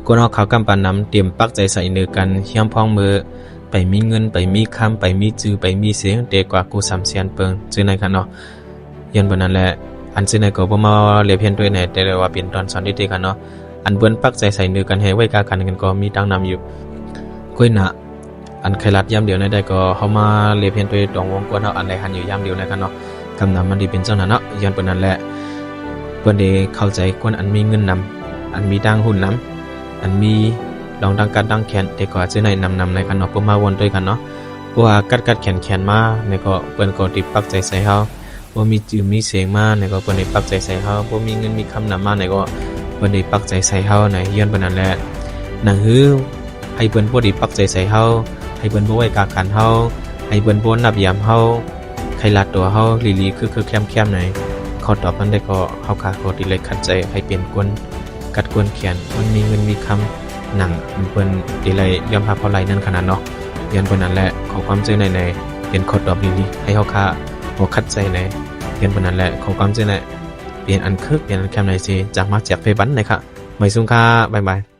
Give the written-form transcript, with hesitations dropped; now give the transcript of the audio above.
กวนเฮาเขากำปานนำเตรียมปักใจใส่เนื้อกันเฮียมพ้องมือไปมีเงินไปมีคำไปมีจื้อไปมีเสียงเดกว่ากู3เสียนเปิงจื้อในกันเนาะยันบ่นั้นแหละอันซื่อในก็บ่มาเรียนเพียนด้วยไหนแต่ว่าเป็นตอนสอนดีๆกันเนาะอันเบิ่นปักใจใส่เนื้อกันให้ไว้กากันก็มีดังนำอยู่ก้อยนะอันไขลัดยามเดียวในได้ก็เฮามาเรียนเพียนด้วยตองวงกวนเฮาอันใดหันอยู่ยามเดียวในกันเนาะกำนำมันดีเป็นเจ้านั้นเนาะยันบ่นั้นแหละเพิ่นได้เข้าใจคนอันมีเงินนำอันมีดังหุ้นนำอันมีลองดังกัดดังแขนแต่ก็จะในนำในกันเนาะเพื่อมาวนด้วยกันเนาะเพราะว่ากัดแขนมาในก็เปิ้นก็ติดปักใจใส่เฮาบ่มีจื่อมีเสียงมาในก็เปิ้นได้ปักใจใส่เฮาบ่มีเงินมีคำนำมาในก็เปิ้นได้ปักใจใส่เฮาในย้อนเปิ้นนั่นแหละหนังหือให้เปิ้นบ่ได้ปักใจใส่เฮาให้เปิ้นบ่ไว้กากันเฮาให้เปิ้นบ่นับยามเฮาใครลัดตัวเฮาลีๆคือแคมๆหน่อยขอตอบมันได้ก็เฮาก็ติเลยขัดใจให้เป็นกวนกัดกวนแขนมันมีเงินมีคำหนังเปิ้นดีเลยยอมรับเฮาไหลนั่นขนาดเนาะยันเปิ้นนั่นแหละขอความเจอในเป็นขอตอบลีๆให้เฮาค่าบ่ขัดใจในยันเปิ้นนั่นแหละขอความเจอในเปลี่ยนอันคึกเปลี่ยนอันแคมในสิจากมาแจกไฟบันนะครับไม่ซุงค่าบ๊ายบาย